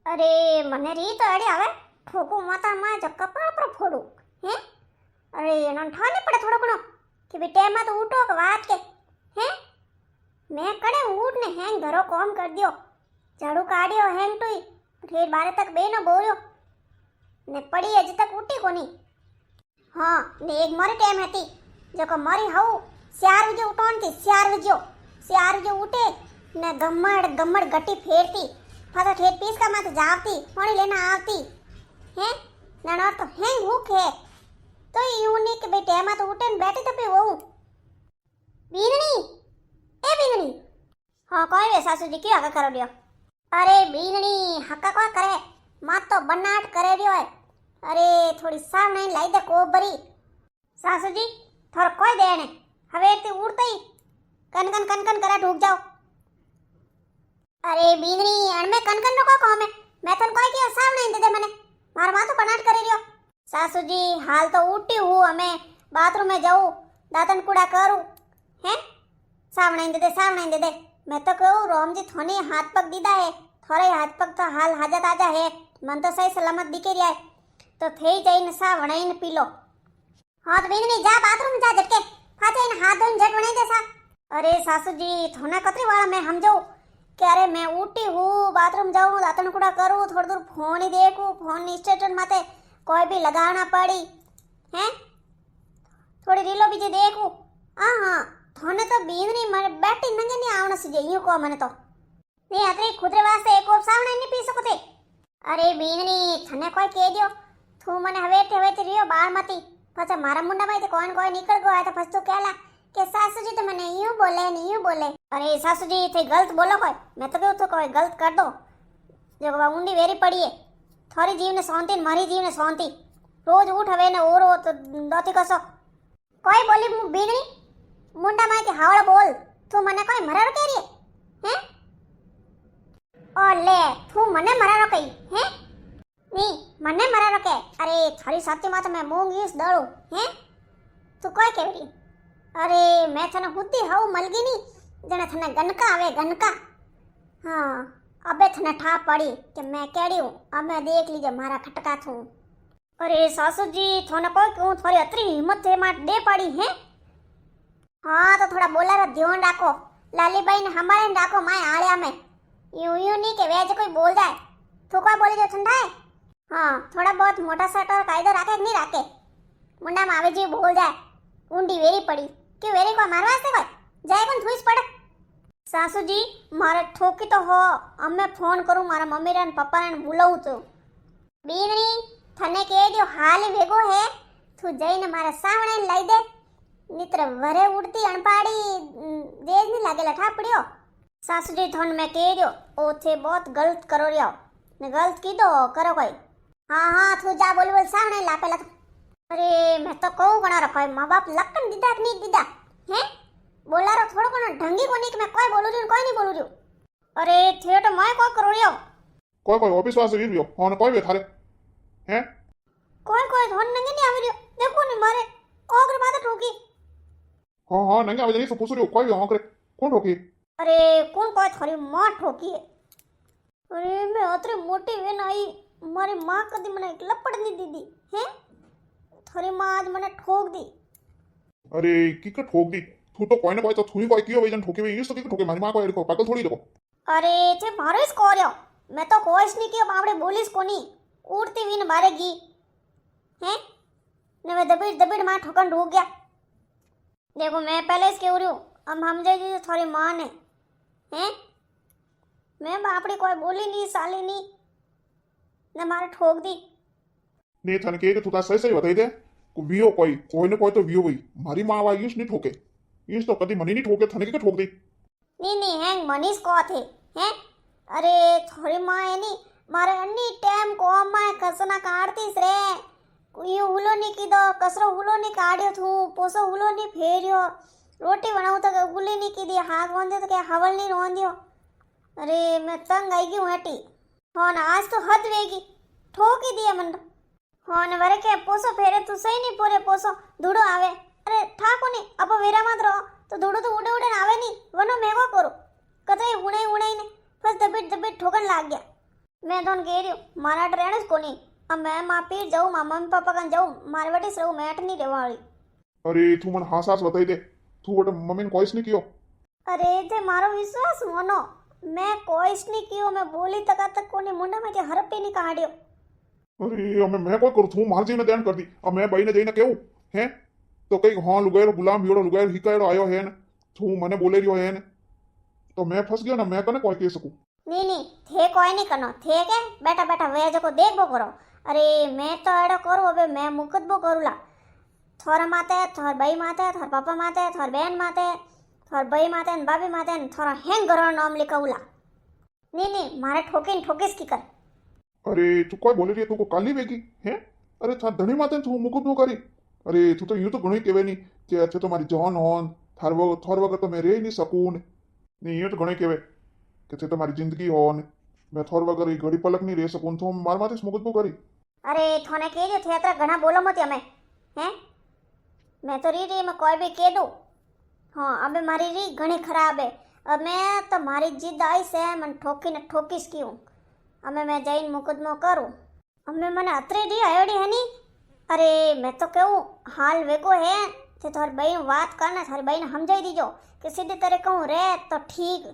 અરે મને રીત અડી આવે ઠોકું માતામાં જ કપડા પર ફોડું હે અરે એનો ઠાને પડે થોડો ઘણો કે બે ટેમાં તો ઉઠો કે વાત કે હે મેં કડે ઉઠ ને હેંગ ઘરો કોમ કર દ્યો ઝાડુ કાઢ્યો હેંગ ટુઈ ફેર બારે તક બે નો બોલ્યો ને પડી હજી તક ઉઠી કોની હા ને એક મારી ટેમ હતી જો કે મારી હવ 4 વાગે ઉઠોણતી 4 વાગે ઉઠે ને ગમ્મડ ગટી ફેરતી પાછા ઠેર પીસકામાં તો જાવતી પાણી લઈને આવતી હે નાનો તો હેંગ ભૂખ હે તો એવું નહીં કે ભાઈ ટેમાં તો ઉઠે ને બેઠી તપે હોઉં બીનણી એ બીનણી હા કોઈ વે સાસુજી કયો હકા કરો દ્યો અરે બીનણી હકા કોઈ કરે માત તો બનાટ કરે રહ્યો હે અરે થોડી સાવણી લાઈ દે કોબરી સાસુજી થોડો કોઈ દે ને હવે તે ઉડતઈ કન કરે ઢૂક જાઓ અરે બીનણી અણમે કન નો કો કોમે મેં તને કોઈ કે સાવણી દે દે મને માર માં તો બનાટ કરી રહ્યો સાસુજી હાલ તો ઉઠી હું અમે બાથરૂમ में जाऊं दातन कूड़ा करूं हैं सावण दे दे मैं तो कहूं रोमजी थोनी हाथ पग दीदा है थोड़े हाथ पग तो हाल हाजा ताजा है मन तो सही सलामत दिखे रिया है तो थे जाइन सावण पी लो हाँ तो बीननी जा बाथरूम जा झटके फाटे इन हाथ धोइन झट वणाई दे सा अरे सासुजी थोना कतरी वाला मैं समझो कि अरे मैं उठी हूँ बाथरूम जाऊं दातन कूड़ा करूं थोड़ी दूर फोन ही देखूं फोन स्टेटस माते कोई भी लगाना पड़ी हैं थोड़ी रीलो बीजे देखूं हाँ हाँ थोने तो बीननी मरे बैठी नंगे नहीं आवना सीजे यूं को मने तो नहीं अतरे खुदरे वास्ते एक कोप सावण नहीं पी सको थे अरे बीननी थने कोई कह दियो तू मने हवेते रियो बार मती पाछा मारा मुंडा में कोई निकल गयो है तो फस तो कहला के सासुजी तो मने यूं बोले अरे सासुजी थे गलत बोलो कोई मैं तो कहूं तो कोई गलत कर दो जो ऊंडी वेरी पड़ी है थोड़ी जीव ने शांति मारी जीव ने शांति रोज उठ हवे ने ओरो तो दोती कसो कोई बोली बीननी मुंडा माई के हावड़ा बोल तू मने कोई मरारो कह रही है ओ ले तू मने मरारो कही है नी मने मरारो के अरे थारी साथी मां तो मैं मूंग यूस दळू है तू कोई केवरी अरे मैं थने हुद्दी हाउ मलगी नी जने थने गनका आवे गनका हाँ अबे थने ठा पड़ी कि मैं केड़ी हूँ अब मैं देख लीजिए मारा खटका थू अरे सासू जी थोने कोई क्यों थोड़ी अतरी हिम्मत थे मार दे पड़ी है हाँ तो थोड़ा बोला रा ध्यान रखो लाली बाई ने हमारे रखो माए आड़िया में यूं नहीं के वेज कोई बोल जाए तो कोई बोली जो ठंडा है हाँ थोड़ा बहुत मोटा सट और कायदो रखे नहीं रखे मुंडा में आवे जी बोल जाए ऊंडी वेरी पड़ी क्यों वेरी को मारवा से कोई जाए कौन थूस पड़े सासुजी मारे ठोकी तो हो अम्मे फोन करूं मारा मम्मी रे पप्पा ने बुलाऊं तो बीननी थने के जो हाल वेगो है तू जईने मारा सावणे लई दे नित्र वरे उड़ती अणपाड़ी देज नहीं लागे लठा पड़ियो सासुजी थोन मैं कह दियो ओ थे बहुत गलत करो रियो ने गलत की दो करो कोई हाँ तू जा बोल सावणे ला पेला अरे मैं तो कहूं गणा रखो मां बाप लकन दीदा कि नहीं दीदा हैं बोला रो थोड़ो कोना ढंगी कोनी कि मैं कोई बोलू रही कोई नहीं बोलू रही अरे थे तो मैं कोई करो रियो कोई ऑफिस वासे री रियो होने कोई वे थारे हैं कोई धोन नंगे नहीं आवे रियो देखो नहीं मारे ओगर माता ठोकी हां नंगे आवे नहीं सो पूछ रियो कोई वे करे कौन ठोकी अरे कौन कोई थारी मां ठोकी है अरे मैं अतरे मोटी वे आई मारी मां कदी मने लपड़ नहीं दीदी हैं थारी मां आज मने ठोक दी अरे की का ठोक दी तू तो कोई ना कोई तो थूई कोई कियो वेजन ठोके वे ये तो की ठोके मारी मां को एड़को पागल थोड़ी देखो अरे थे मारो इस कोरियो मैं तो कोइस नहीं कियो बापड़े बोलिस कोनी उड़ती वीन बारे गी हैं ने मैं दबीड़ मां ठोकन ढूक गया देखो मैं पहले इसके उड़ियो अब हम जाएगी थोड़ी मां ने हैं मैं बापड़ी कोई बोली नहीं साली नहीं ने मारे ठोक दी ने थने के तू ता सही बताई दे को वियो कोई ने कोई तो वियो भाई मारी मां वा यूस नहीं ठोके यूस तो कदी मनी नहीं ठोके थने के ठोक दी नहीं हैंग मनीष को थे हैं अरे थोड़ी मां है नी मारे अन्नी टाइम को मां कसना काटतीस रे यूं हुलो नहीं कीधो कसरो हुलो नहीं काढ़ियो थू पोसो हुलो नहीं फेरियो रोटी बनाऊं तो गुली नहीं कीधी हाथ रोंदे तो क्या हवल नहीं रोंदियो अरे मैं तंग आई गई हूं हटी हो ना आज तो हद वेगी ठोक ही दिया मन हो ने वरे के पोसो फेरे तू सही नहीं पूरे पोसो धूड़ो आवे अरे ठाको नहीं अब वेरा मत रहो तो धूड़ो तो उड़े आवे नहीं वनो मेगो करो कतई उड़े ने बस दबेट ठोकन लाग गया मैं तो कह रही हूँ मारा ट्रेन को नहीं अब मैं माँ पीर जाऊँ माँ मम्मी पापा कन जाऊँ मारे बेटी से रहूँ मैं नहीं रहने वाली अरे तू मन हाँ सास बताई दे तू बटे मम्मी ने कोई नहीं कियो अरे ते मारो विश्वास मोनो मैं कोई नहीं कियो मैं बोली तक कोनी मुंडा में हरपी नहीं काढ़ियो अरे अमे मैं कोई करू तू मार जीने ध्यान कर दी अब मैं बई ने जईने केवू हैं तो कई हाँ लुगायरो गुलाम वीड़ो लुगायरो हिकायरो आयो है ने तू मने बोले रियो है ने तो मैं फंस गयो ना मैं कने कोई कह सकूं नहीं थे कोई नहीं करनो थे के बैठा बैठा वे जो देखबो करो अरे मैं तो एडो करूँ अबे मैं मुकदबो करूला थोड़ा माते थोड़ा बई माते थोड़ा पापा माते थोड़ा बहन माते थोड़ा बई माते न भाभी माते न थोड़ा हेंग घरों नाम लिखाऊला नहीं मारे ठोकीस की कर अरे तू कोई बोले रही तू को काली बेगी हैं अरे थार धणी माते तू मुकुदमो करी अरे तू तो यूं तो घणो केवे नहीं कि अच्छे तो मारी जान होन थोर वगर तो मैं रह नहीं सकूं नहीं यूं तो घणो केवे कि ते तो मारी जिंदगी होन मैं थोर वगर ई घड़ी पलक नहीं रह सकूं तो मार माते मुकुदमो करी अरे थोने कह दियो थे अतरा घना बोलो मत हमें हैं मैं तो री मैं कोई भी कह दूं हाँ अबे मारी री घणी खराब है अब मैं तो मारी जिद आई से मन ठोकी ने ठोकीस की हूँ अमे मैं जईन मुकदमो करूँ अमे मने अतरे दी आयोडी है नी अरे मैं तो कहूँ हाल वेगो है ते थार बई बात करना थारी बई ने समझाई दीजो कि सीधी तरह कहूँ रे तो ठीक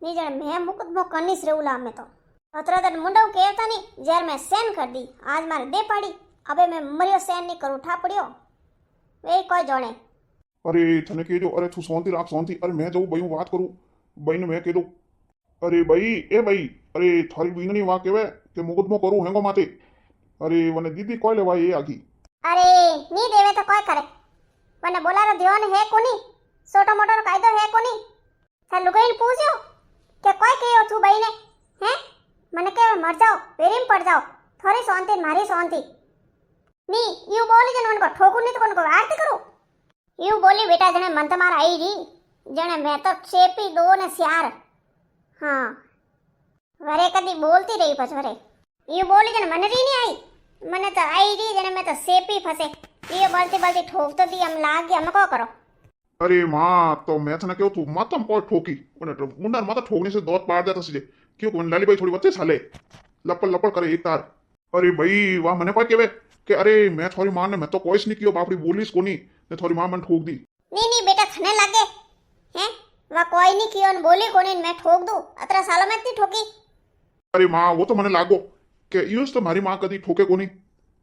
नहीं जाने मैं मुकदमो करनीस रेवला अमे तो अतरा दिन मुंडा कहता नहीं जयार मैं सेन कर दी आज मारे दे पाड़ी अबे मैं मरियो सेन नहीं करूँ ठापड़ियो वे कोई जाने अरे थने कह दो अरे तू सोनती राख सोनती अरे मैं जाऊँ बई बात करूँ बई ने मैं कह दो अरे बई ए बई अरे थारी बीन नहीं वहां केवे के मुकदमो करूँ हेंगो माते अरे वने दीदी कोई लेवा ये आगी अरे नहीं देवे तो कोई करे वने बोला रो ध्यान है कोनी छोटो मोटो कायदो है कोनी थार लुगाईन पूछ्यो के कोई कहो तू बई ने हैं मने के मर जाओ वेरीम पड़ जाओ थोड़ी शांति मारी शांति नी यू बोली जन उनको ठोकू नहीं तो उनको आरती करूं यू बोली बेटा जने मन तुम्हारा आई री जने मैं तो चेपी दो ने स्यार हाँ वरे कदी बोलती रही पछ वरे यू बोली जने मन री नहीं आई मने तो आई री जने मैं तो सेपी फसे ये बोलती ठोक तो दी हम लाग गया हम को करो अरे माँ तो मैं थने क्यों तू मातम कोई ठोकी उन्हें मुंडा माता ठोकने से दौत पार जाता सीधे क्यों कौन लाली भाई थोड़ी बच्चे साले लपड़ करे एक तार अरे भाई वाह मने कोई केवे कि अरे मैं थोड़ी मां ने मैं तो कोई नहीं कियो बापड़ी बोलीस कोनी ने थोड़ी मां मन ठोक दी नहीं बेटा थने लागे हैं वा कोई नहीं कियो न बोली कोनी मैं ठोक दूं अतरा सालों में इतनी ठोकी अरे माँ वो तो मने लागो कि यूज तो मारी माँ कदी ठोके कोनी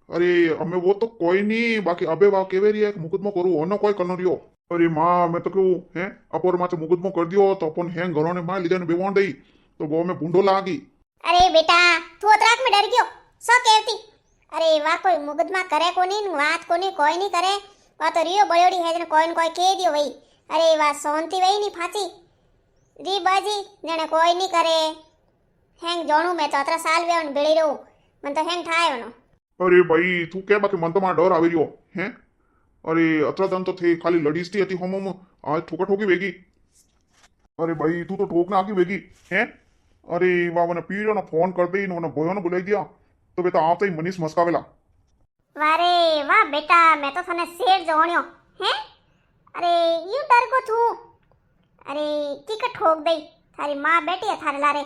अरे हमें वो तो कोई नहीं बाकी अबे वाह केवे रही है मुकदमो करू ओनो कोई करनो रियो अरे माँ मैं तो क्यों हैं अपोर माँ मुकदमो कर दियो तो अपन हैं घरों ने माँ लीधे ने बेवान दई तो वो में बूंडो लागी अरे बेटा तू अतराक में डर गयो सो कहती अरे वाह कोई मुकदमा करे कोनी न बात कोनी कोई नहीं करे वा तो रियो बयोड़ी है जने कोई न कोई कह दियो वही अरे वाह सोनती वही नहीं फाची री बाजी जने कोई नहीं करे हैंग जोणू मैं तो अतरा साल वे उन बेड़ी रहूं मन तो हैंग ठाए वनो अरे भाई तू क्या बाकी मन तो मां डर आवी रियो हैं अरे अतरा दन तो थे खाली लड़ीस थी होमो में आज ठोका ठोकी वेगी अरे भाई तू तो ठोकना आगी वेगी हैं अरे वाह वने पीरो ना फोन कर दई ने बोयो ने बुलाई दिया तो बेटा आवते ही मनीष मस्कावेला वारे वाह बेटा मैं तो थने शेर जोणियो हैं अरे यू डर को तू अरे की का ठोक दई थारी मां बैठी है थारे लारे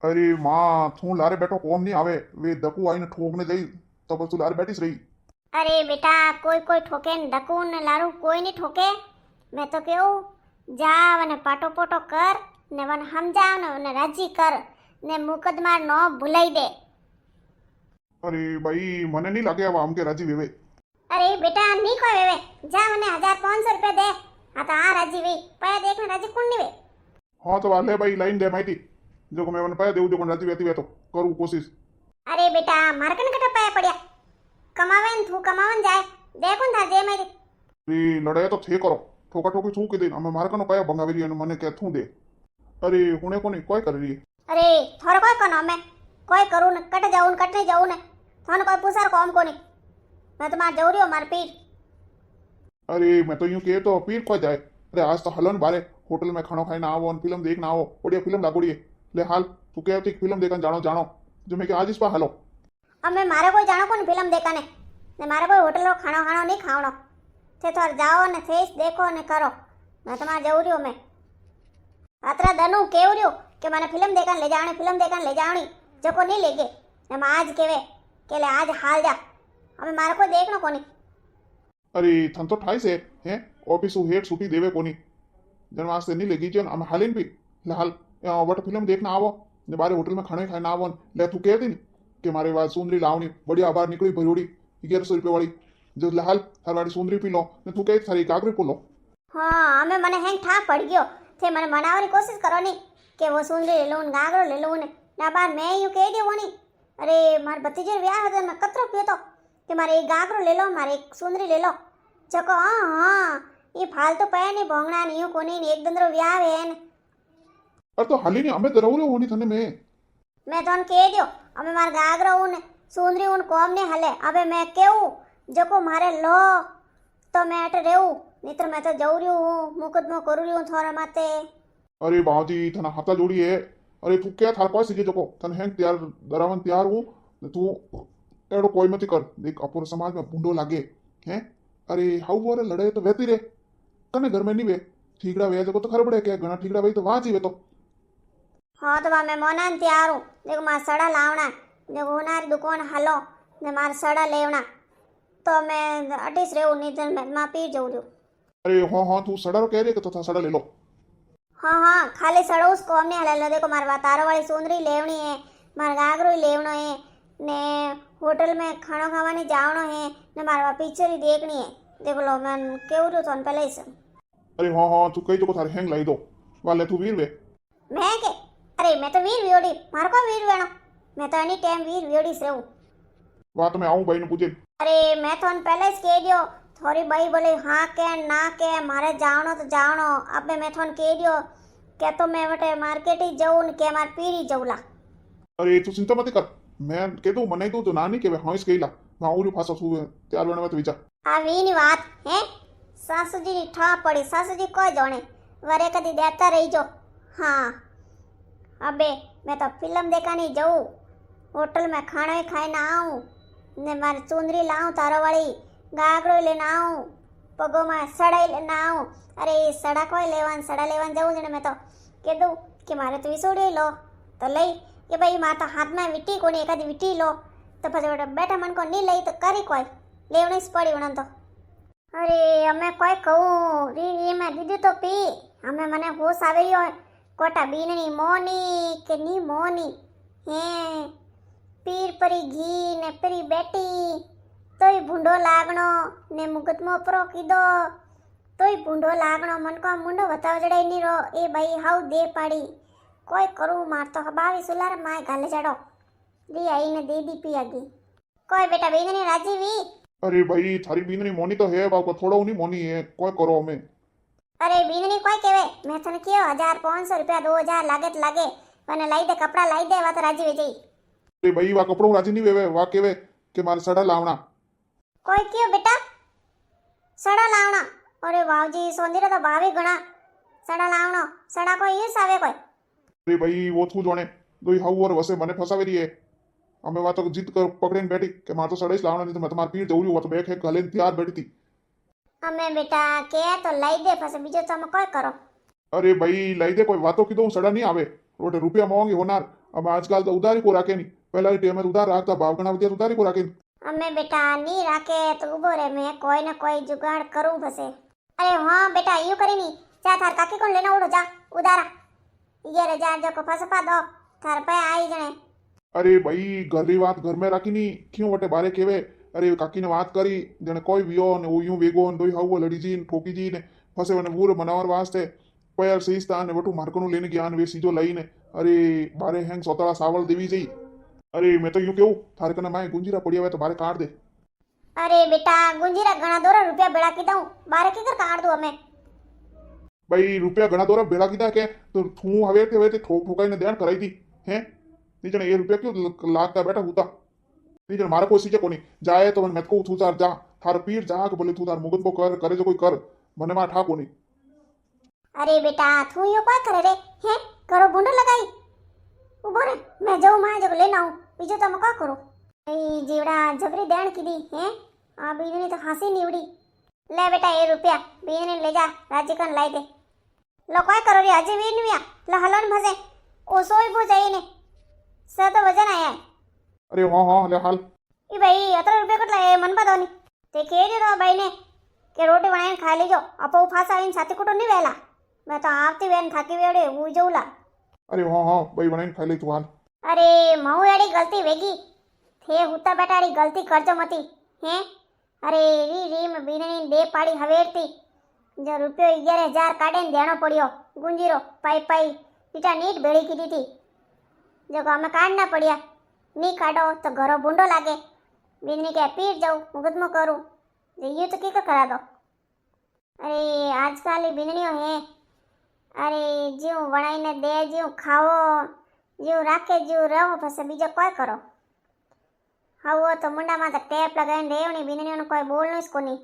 अरे माँ तू लारे बैठो कौन नहीं आवे वे दकू आई ने ठोकने गई तो बस तू लारे बैठीस रही अरे बेटा कोई ठोके न डकू न लारू कोई नहीं ठोके मैं तो कहूँ जा वने पाटो पोटो कर ने वन समझाव ने वने राजी कर ने मुकदमा नो भुलाई दे अरे भाई मने नहीं लगे अब हमके राजी वेवे अरे बेटा नहीं कोई वेवे जा वने 1500 रुपया दे हाँ तो आ राजी वे पाया देखने राजी कौन नहीं वे हाँ तो वाले भाई लाइन दे माइटी जो को मैं वन पाया देऊ जो राजी वेती वे तो करू कोशिश अरे बेटा मारकन कटा पाया पड़िया कमावन तू कमावन जाए देखो था जे मेरी अरे लड़ाई तो थे करो ठोका ठोकी छू के दे हमें मार कनो पाया भंगावी रही मने क्या थू दे अरे हुने को नहीं कोई कर रही है अरे थोड़ा कोई कनो मैं कोई करूँ न कट जाऊँ कट नहीं जाऊँ न थाने कोई पूछा कौन को नहीं मैं तो मार जाऊँ रही हूँ मार पीर अरे मैं तो यूं कहे तो पीर को जाए अरे आज तो हलन बारे होटल में खाना खाना आओ फिल्म देखना आओ बढ़िया फिल्म लागोड़ी है ले हाल तू कहती फिल्म देखने जानो जो मैं आज इस पर हालो अब मैं मारे कोई जानो कौन फिल्म देखा ने मारे कोई होटल रो खाना खाना नहीं खावनो थे थोड़ा जाओ ने फेस देखो ने करो मैं तो मार जाऊँ रही हूँ मैं अतरा दनू केव रही हूँ कि मैंने फिल्म देखने ले जानी જકો નહીં લેગે એમાં આજ કહેવે કે લે આજ હાલ જા અમે મારે કોઈ દેખનો કોની અરે થન તો થાય છે હે ઓફિસું હેઠ છૂટી દેવે કોની જણ વાસ્તે નહીં લેગી છે ને અમે હાલીને બી લે હાલ વટ ફિલ્મ દેખને આવો ને બારે હોટલમાં ખાણે ખાઈને આવો ને લે તું કહેતી ને કે મારે વાત સુંદરી લાવણી બડી આભાર નીકળી ભર્યોડી 1100 વાળી જો લે હાલ તારવાડી સુંદરી પી લો ને તું કહે સારી ગાગરી પી લો હા અમે મને હેંગ ઠા પડી ગયો તે મને મનાવવાની કોશિશ કરો ની કે વો સુંદરી લે લઉં ગાગરો લે લઉં ને ના બાર મેં યું કહી દેવો ની અરે માર ભતીજે વ્યાહ હતો મેં કતરો પીયો તો કે મારે એક ગાગરો લે લો મારે એક સુંદરી લે લો જકો હા એ ફાલતુ પયા ની ભોંગણા ને યું કોની ને એક દંદરો વ્યાહ હે ને અરે તો હાલી ને અમે તો રહું હોની તને મેં તને કહી દો અમે માર ગાગરો હું ને સુંદરી હું કોમ ને હલે હવે મેં કેવું જકો મારે લો તો મેં અટે રહેવું મિત્ર મેં તો જઉં રહ્યું હું મુકદમો કરું રહ્યું થોડા માતે અરે બાજી તને હાથા જોડી હે અરે તું ક્યાં થાર પાસે જજો કો તને હેંગ ત્યાર દરાવન ત્યાર હું ને તું એડો કોઈ મતી કર દેખ અપૂર સમાજ में ભૂંડો લાગે હે અરે હાઉ બોરે લડે તો વેતી રે કને ઘર में नहीं वे ठीकड़ा वे जको तो खबर पड़े के घना ठीकड़ा भाई तो वहां जी वे तो हाँ तो मैं मोनान तैयार हूँ देखो मार सड़ा लावना देखो उनारी दुकान हलो ने मार सड़ा लेवना तो मैं अटीस रहूँ नहीं तो मैं मां पी जाऊँ रही अरे हाँ हाँ तू सड़ा कह रही है तो था सड़ा ले लो हाँ हाँ खाली सड़ो उसको हमने हला लो देखो मार तारो वाली सुंदरी लेवनी है मार गागरो लेवनो है ने होटल में खाना खावानी जावनो है ने मार पिक्चर ही देखनी है देखो लो मैं केवू रही तो पहले ही अरे हाँ हाँ तू कही तो थारे हैंग लाई दो वाले तू वीर वे मैं के अरे मैं तो वीर वियोड़ी मार को वीर वेणो मैं तो एनी टाइम वीर वियोड़ी से रहूं बात में आऊं भाई ने पूछे अरे मैं तो पहले ही कह दियो थोड़ी भाई बोले हाँ के ना के मारे जावनो तो जावनो अब मैं थोन कह दियो के तो मैं वटे मार्केट ही जाऊं ने के मार पीरी जाऊला अरे तू चिंता मत कर मैं कह दूं मनाई दूं तो नानी के हाँ इस कहीला मैं आऊं फासा छू त्यार बने मत विचार आ वीनी बात है सासुजी नी ठा पड़ी सासुजी कोई जाने वरे कदी देता रही जो हाँ अबे मैं तो फिल्म देखा नहीं जाऊँ होटल में खाना ही खाए ना आऊँ ने मारी चुंदरी लाऊं तारो वाली गागरो लेना आऊँ पगो में सड़ाई लेना आऊँ अरे सड़ा कोई सड़ा लेवान जाऊँ जने मैं तो कह दूँ कि मारे तो विसोड़ी लो तो लई कि भाई मार तो हाथ में विटी को नहीं एकादी विटी लो तो फिर बेटा मन को नहीं लई तो करी कोई लेवनी पड़ी वणन तो अरे अमे कोई कहूँ री में दीदी तो पी हमें मने होश आवे रह्यो कोटा बीननी मोनी के नी मोनी हे पीर परी घी ने परी बेटी तोय भूंडो लागणो ने मुकदमो परो कीधो तोय भूंडो लागणो मन को मुंडो बताव जड़ाई नी रो ए भाई हाउ दे पाड़ी कोई करू मार तो हबावी सुलार माय गाले जड़ो री आई ने दे दी पी आगी कोई बेटा बीननी राजी वी अरे भाई थारी बीननी मोनी तो है बाप थोड़ा नहीं मोनी है कोई करो हमें अरे बीननी कोई केवे मैं तने कियो 1500 रुपया 2000 लागे तो लागे मने लाई दे कपड़ा लाई दे वा तो राजी वे जई अरे भाई वा कपड़ो राजी नहीं वेवे वा केवे के मारे सड़ा लावना कोई कियो बेटा सड़ा लावना अरे वावजी सोंदीरा तो भावी घणा सड़ा लावनो सड़ा कोई यूज आवे कोई अरे भाई वो थू जाने दो हाउ और वसे मने फसावे रही है हमें वा तो जीत कर पकड़े बैठी के मार तो सड़ाई लावना नहीं तो मैं तुम्हार पीर जऊरी वो तो बैग है गले तैयार बैठी थी अमे बेटा के तो लाई दे फसे बीजो तो हम कोई करो अरे भाई लाई दे कोई बातों की तो सड़ा नहीं आवे रोटे रुपया मांगी होनार अब आजकल तो उधारी को राखे नहीं पहला टेम में उधार राखता भाव गणा वधिया उधारी को राखे अमे बेटा नी राखे तो उबो रे मैं कोई ना कोई जुगाड़ करूं फसे अरे हाँ बेटा यूं करी नी जा थार काकी को लेना उड़ो जा उधारा ये रे जा जो को फसपा दो थार पे आई जने अरे भाई घर री बात घर में राखी नहीं क्यों वटे बारे केवे अरे काकी ने बात करी जने कोई वियो ने वो यूं वेगो ने दोई हाउ लड़ी जी ने ठोकी जी ने फसे वने वूर बनावर वास्ते पैर सीस्ता ने वटू मार्कनु लेने ज्ञान वे सीजो लई ने अरे बारे हैंग सोतला सावल देवी जई अरे मैं तो यूं केहू थारे कने माय गुंजीरा पड़िया वे तो बारे काट दे अरे बेटा गुंजीरा घणा दोरा रुपया बेड़ा की दऊं बारे की कर काट दो हमें भाई रुपया घणा दोरा बेड़ा कीधा के तो थू हवे ते ठोक ठोकाई ने देण कराई थी हैं नीचे ये रुपया क्यों लागता बैठा होता नीचे मारा कोई सीजे कोनी जाए तो मैं को थू तार जा थार पीर जा के बोले थू तार मुगत को कर करे जो कोई कर मने मा ठा कोनी अरे बेटा तू यो काय करे रे हैं करो बुंडो लगाई उबो रे मैं जाऊं मां जो लेना हूं बीजो तो मैं का करो ए जीवड़ा जबरी देण कीधी हैं आ बीजनी तो हंसी निवड़ी ले बेटा ये रुपया बीजनी ले जा राजीकन लाई दे लो काय करो रे अजे वीनविया लो हलोन भसे ओ सोई बो जाई ने સર તો વજન આયા અરે હા હા લે હાલ એ ભાઈ અતરા રૂપિયા કેટલા એ મન બતાવો ની તે કહેજો તો ભાઈને કે રોટી બનાવીને ખાઈ લેજો આપો ફાસા આવીને સાથે કુટું નહીં વહેલા મેં તો આવતી વેન થાકી વેડે હું જઉં લા અરે હા હા ભાઈ બનાવીને ખાઈ લઈ તું હાલ અરે મઉ એડી ગલતી વેગી થે હુતા બેટાડી ગલતી કરજો મતી હે અરે રી મેં બીનની દે પાડી હવેરતી જો રૂપિયો 11,000 કાઢે ને દેણો પડ્યો ગુંજીરો પાઈ પાઈ ટીટા નીટ ભેળી કીધી હતી જો કે અમે કાઢ ના પડ્યા ની કાઢો તો ઘરો ભૂંડો લાગે બીનની કે પીટ જાઉં મુગતમો કરું જઈએ તો કીક કરા દો અરે આજકાલ બીનણીઓ હે અરે જીવ વણાઈને દે જીવ ખાવો જીવ રાખે જીવ રહો પછી બીજો કોઈ કરો હવો તો મુંડામાં તો ટેપ લગાવીને રેવણી બીનણીઓનું કોઈ બોલનું જ કોની